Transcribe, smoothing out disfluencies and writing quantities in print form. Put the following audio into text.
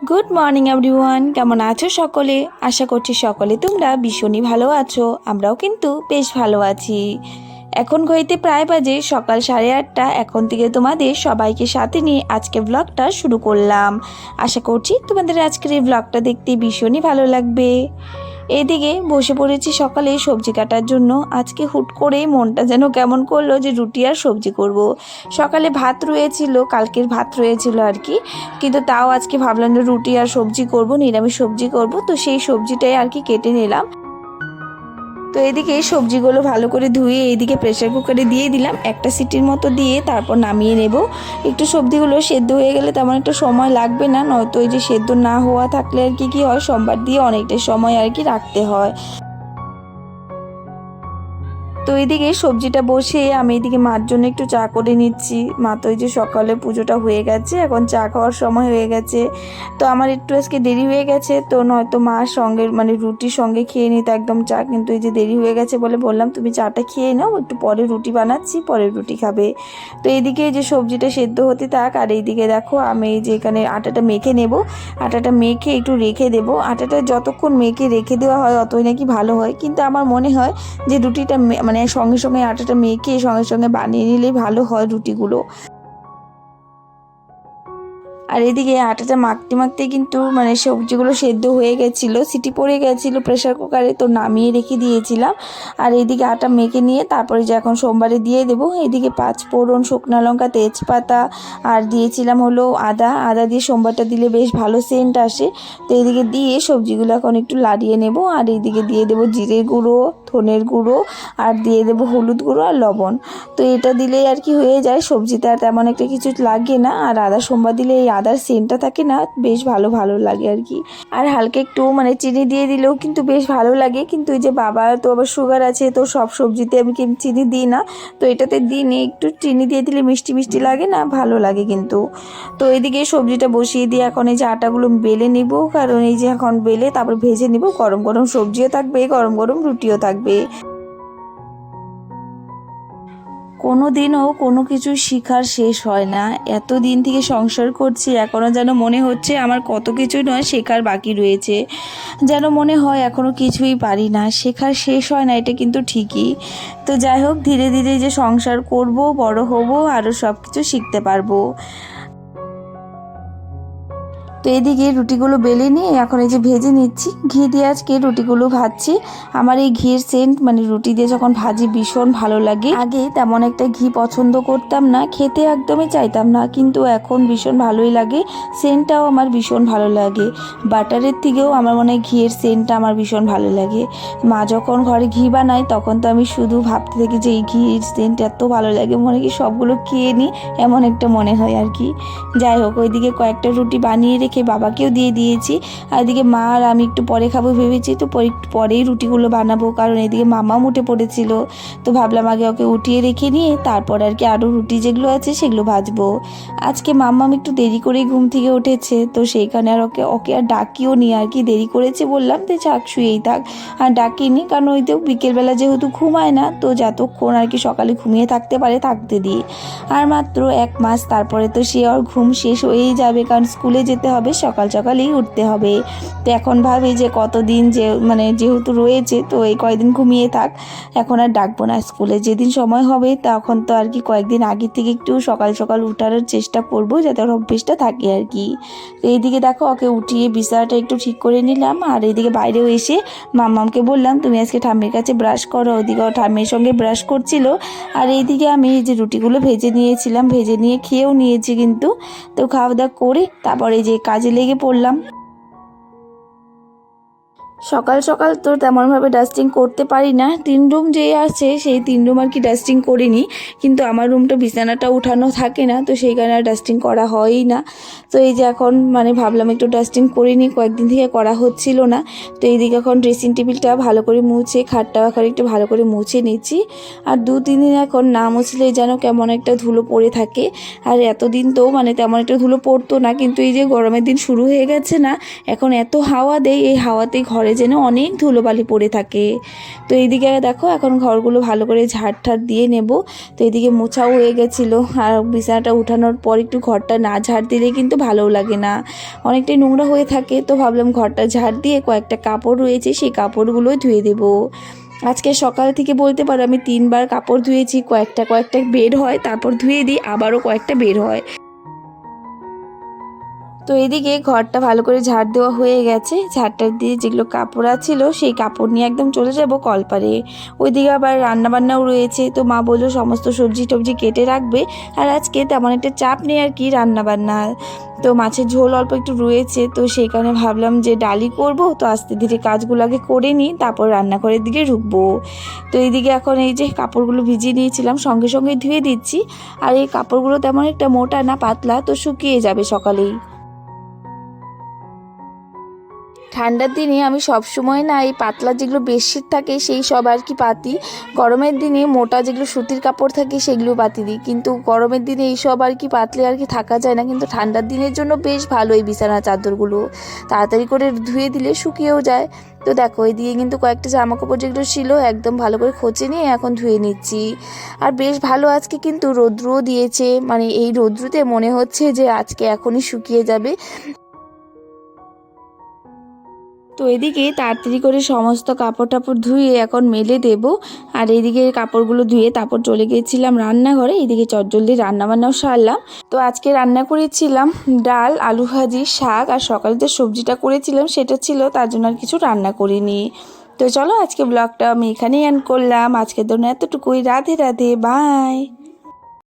Good morning everyone, কেমন আছো সকলে? আশা করছি সকলে তোমরা ভীষণই ভালো আছো। আমরাও কিন্তু বেশ ভালো আছি। এখন ঘড়িতে প্রায় বাজে সকাল 8:30। এখন থেকে তোমাদের সবাইকে সাথে নিয়ে আজকে ব্লগটা শুরু করলাম। আশা করছি তোমাদের আজকের এই ব্লগটা দেখতে ভীষণই ভালো লাগবে। এদিকে বসে পড়েছি সকালে সবজি কাটার জন্য। আজকে হুট করে মনটা যেন কেমন করলো যে রুটি আর সবজি করব। সকালে ভাত রয়েছিল, কালকের ভাত রয়েছিল আর কি, কিন্তু তাও আজকে ভাবলাম যে রুটি আর সবজি করব, নিরামিষ সবজি করব। তো সেই সবজিটাই আর কি কেটে নিলাম। তো এদিকে সবজিগুলো ভালো করে ধুয়ে এইদিকে প্রেসার কুকারে দিয়ে দিলাম, একটা সিটির মতো দিয়ে তারপর নামিয়ে নেব। একটু সবজিগুলো সেদ্ধ হয়ে গেলে তেমন একটা সময় লাগবে না, নয়তো এই যে সেদ্ধ না হওয়া থাকলে আর কি হয় সোমবার দিয়ে অনেকটা সময় আর কি রাখতে হয়। তো এইদিকে সবজিটা বসিয়ে আমি এদিকে মার জন্য একটু চা করে নিচ্ছি। মা তো এই যে সকালে পুজোটা হয়ে গেছে, এখন চা খাওয়ার সময় হয়ে গেছে। তো আমার একটু আজকে দেরি হয়ে গেছে, তো নয়তো মার সঙ্গে মানে রুটির সঙ্গে খেয়ে নিত একদম চা, কিন্তু এই যে দেরি হয়ে গেছে বলে বললাম তুমি চাটা খেয়ে নাও, একটু পরে রুটি বানাচ্ছি, পরে রুটি খাবে। তো এইদিকে এই যে সবজিটা সেদ্ধ হতে থাক, আর এইদিকে দেখো আমি এই যে এখানে আটাটা মেখে নেব। আটাটা মেখে একটু রেখে দেব। আটাটা যতক্ষণ মেখে রেখে দেওয়া হয় অতই নাকি ভালো হয়, কিন্তু আমার মনে হয় যে রুটিটা মানে সঙ্গে সঙ্গে আটাটা মেখে সঙ্গে সঙ্গে বানিয়ে নিলেই ভালো হয় রুটিগুলো। আর এদিকে আটাটা মাখতে মাখতে কিন্তু মানে সবজিগুলো সেদ্ধ হয়ে গেছিলো, সিটি পড়ে গেছিলো প্রেসার কুকারে, তো নামিয়ে রেখে দিয়েছিলাম। আর এইদিকে আটা মেখে নিয়ে তারপরে যে এখন সোমবারে দিয়ে দেবো। এদিকে 5 ফোড়ন, শুকনো লঙ্কা, তেজপাতা আর দিয়েছিলাম হলো আদা দিয়ে সোমবারটা দিলে বেশ ভালো সেন্ট আসে। তো এইদিকে দিয়ে সবজিগুলো এখন একটু লাড়িয়ে নেব। আর এইদিকে দিয়ে দেবো জিরে গুঁড়ো, ধনের গুঁড়ো, আর দিয়ে দেবো হলুদ গুঁড়ো আর লবণ। তো এটা দিলেই আর কি হয়ে যায়, সবজিতে আর তেমন একটা কিছু লাগে না। আর আদা সোমবার দিলে এই আদার সেন্টটা থাকে না, বেশ ভালো লাগে আর কি। আর হালকা একটু মানে চিনি দিয়ে দিলেও কিন্তু বেশ ভালো লাগে, কিন্তু এই যে বাবা তো আবার সুগার আছে, তো সব সবজিতে আমি চিনি দিই না। তো এটাতে দিনে একটু চিনি দিয়ে দিলে মিষ্টি মিষ্টি লাগে না, ভালো লাগে কিন্তু। তো এদিকে সবজিটা বসিয়ে দিয়ে এখন এই যে আটাগুলো বেলে নিব, কারণ এই যে এখন বেলে তারপর ভেজে নিব। গরম গরম সবজিও থাকবে, গরম গরম রুটিও থাকবে। কোনো দিনও কোনো কিছু শেখার শেষ হয় না। এত দিন থেকে সংসার করছি, এখনও যেন মনে হচ্ছে আমার কত কিছু নয় শেখার বাকি রয়েছে। যেন মনে হয় এখনও কিছুই পারি না, শেখার শেষ হয় না, এটা কিন্তু ঠিকই। তো যাই হোক, ধীরে ধীরে যে সংসার করব, বড় হব, আরও সব কিছু শিখতে পারবো। তো এদিকে রুটিগুলো বেলে নিয়ে এখন এই যে ভেজে নিচ্ছি, ঘি দিয়ে আজকে রুটিগুলো ভাজছি। আমার এই ঘির সেন্ট মানে রুটি দিয়ে যখন ভাজি ভীষণ ভালো লাগে। আগে তেমন একটা ঘি পছন্দ করতাম না, খেতে একদমই চাইতাম না, কিন্তু এখন ভীষণ ভালোই লাগে। সেন্টটাও আমার ভীষণ ভালো লাগে, বাটারের থেকেও আমার মনে হয় ঘিয়ের সেন্টটা আমার ভীষণ ভালো লাগে। মা যখন ঘরে ঘি বানায় তখন তো আমি শুধু ভাবতে থাকি যে এই ঘির সেন্ট এত ভালো লাগে, মনে কি সবগুলো খেয়ে নিই, এমন একটা মনে হয় আর কি। যাই হোক, ওইদিকে কয়েকটা রুটি বানিয়ে রেখে বাবাকেও দিয়ে দিয়েছি। আর এদিকে মা আর আমি একটু পরে খাবো ভেবেছি, তো একটু পরেই রুটিগুলো বানাবো, কারণ এদিকে মামাও উঠে পড়েছিল। তো ভাবলাম আগে ওকে উঠিয়ে রেখে নিয়ে তারপর আর কি আরও রুটি যেগুলো আছে সেগুলো ভাজবো। আজকে মাম্মাম একটু দেরি করেই ঘুম থেকে উঠেছে, তো সেইখানে আর ওকে ওকে আর ডাকিও নি আর কি, দেরি করেছে বললাম তো থাক, শুয়েই থাক। আর ডাকিনি, কারণ ওই তো বিকেলবেলা যেহেতু ঘুমায় না, তো যতক্ষণ আর কি সকালে ঘুমিয়ে থাকতে পারে থাকতে দিই। আর মাত্র 1 মাস, তারপরে তো সে আর ঘুম শেষ হয়েই যাবে, কারণ স্কুলে যেতে হবে, সকাল সকালেই উঠতে হবে। তো এখন ভাবি যে কতদিন যে মানে যেহেতু রয়েছে, তো এই কয়েকদিন ঘুমিয়ে থাক, এখন আর ডাকবো না। স্কুলে যেদিন সময় হবে তখন তো আর কি কয়েকদিন আগে থেকে একটু সকাল সকাল উঠার চেষ্টা করব, যাতে ওর অভ্যেসটা থাকে আর কি। তো এইদিকে দেখো ওকে উঠিয়ে বিছানাটা একটু ঠিক করে নিলাম। আর এইদিকে বাইরেও এসে মাম্মামকে বললাম তুমি আজকে ঠাম্মির কাছে ব্রাশ করো, ওদিকে ও ঠাম্মির সঙ্গে ব্রাশ করছিল। আর এইদিকে আমি এই যে রুটিগুলো ভেজে নিয়েছিলাম, ভেজে নিয়ে খেয়েও নিয়েছি কিন্তু। তো খাওয়া দাওয়া করে তারপরে যে কাজে লেগে পড়লাম। সকাল সকাল তো তেমনভাবে ডাস্টিং করতে পারি না, 3 রুম যে আছে সেই 3 রুম আর কি ডাস্টিং করিনি, কিন্তু আমার রুমটা বিছানাটা উঠানো থাকে না, তো সেই কারণে আর ডাস্টিং করা হয়ই না। তো এই যে এখন মানে ভাবলাম একটু ডাস্টিং করিনি, কয়েকদিন থেকে করা হচ্ছিল না। তো এইদিকে এখন ড্রেসিং টেবিলটা ভালো করে মুছে, খাটটা এখন একটু ভালো করে মুছে নিচ্ছি। আর 2-3 দিন এখন না মুছলে যেন কেমন একটা ধুলো পড়ে থাকে। আর এতদিন তো মানে তেমন একটা ধুলো পড়তো না, কিন্তু এই যে গরমের দিন শুরু হয়ে গেছে না, এখন এত হাওয়া দেয়, এই হাওয়াতেই ঘরে যেন অনেক ধুলোবালি পড়ে থাকে। তো এইদিকে দেখো এখন ঘরগুলো ভালো করে ঝাড় ঠাড় দিয়ে নেব। তো এদিকে মোছাও হয়ে গেছিলো, আর বিছানাটা উঠানোর পর একটু ঘরটা না ঝাড় দিলে কিন্তু ভালোও লাগে না, অনেকটাই নোংরা হয়ে থাকে। তো ভাবলাম ঘরটা ঝাড় দিয়ে কয়েকটা কাপড় রয়েছে সেই কাপড়গুলো ধুয়ে দেবো। আজকে সকাল থেকে বলতে পারো আমি 3বার কাপড় ধুয়েছি, কয়েকটা বের হয়, তারপর ধুয়ে দিই, আবারও কয়েকটা বের হয়। তো এদিকে ঘরটা ভালো করে ঝাড় দেওয়া হয়ে গেছে, ঝাড়টা দিয়ে যেগুলো কাপড় ছিল সেই কাপড় নিয়ে একদম চলে যাব কলপারে। ওইদিকে আবার রান্নাবান্নাও রয়েছে, তো মা বললো সমস্ত সবজি টবজি কেটে রাখবে, আর আজকে তেমন একটা চাপ নেই আর কি রান্নাবান্না। তো মাছের ঝোল অল্প একটু রয়েছে, তো সেই কারণে ভাবলাম যে ডালি করব, তো আস্তে ধীরে কাজগুলো আগে করে নিই, তারপর রান্নাঘরের দিকে ঢুকবো। তো এইদিকে এখন এই যে কাপড়গুলো ভিজিয়ে নিয়েছিলাম সঙ্গে সঙ্গে ধুয়ে দিচ্ছি, আর এই কাপড়গুলো তেমন একটা মোটা না পাতলা, তো শুকিয়ে যাবে সকালেই। ঠান্ডার দিনে আমি সবসময় না এই পাতলা যেগুলো বেডশিট থাকে সেই সব আর কি পাতি, গরমের দিনে মোটা যেগুলো সুতির কাপড় থাকে সেগুলো পাতি দিই, কিন্তু গরমের দিনে এইসব আর কি পাতলে আর কি থাকা যায় না, কিন্তু ঠান্ডার দিনের জন্য বেশ ভালো এই বিছানা চাদরগুলো, তাড়াতাড়ি করে ধুয়ে দিলে শুকিয়েও যায়। তো দেখো এদিকে কিন্তু কয়েকটা জামা কাপড় যেগুলো ছিল একদম ভালো করে খোঁচে নিয়ে এখন ধুয়ে নিচ্ছি। আর বেশ ভালো আজকে কিন্তু রৌদ্রও দিয়েছে, মানে এই রৌদ্রুতে মনে হচ্ছে যে আজকে এখনই শুকিয়ে যাবে। তো এদিকে তাড়াতাড়ি করে সমস্ত কাপড় টাপড় ধুয়ে এখন মেলে দেব, আর এইদিকে কাপড়গুলো ধুয়ে তারপর চলে গিয়েছিলাম রান্নাঘরে। এইদিকে চটজলদি রান্নাবান্নাও সারলাম। তো আজকে রান্না করেছিলাম ডাল, আলু ভাজি, শাক, আর সকালে যে সবজিটা করেছিলাম সেটা ছিল, তার জন্য আর কিছু রান্না করিনি। তো চলো আজকে ব্লগটা আমি এখানেই এন্ড করলাম, আজকের জন্য এতটুকুই। রাধে রাধে, বাই।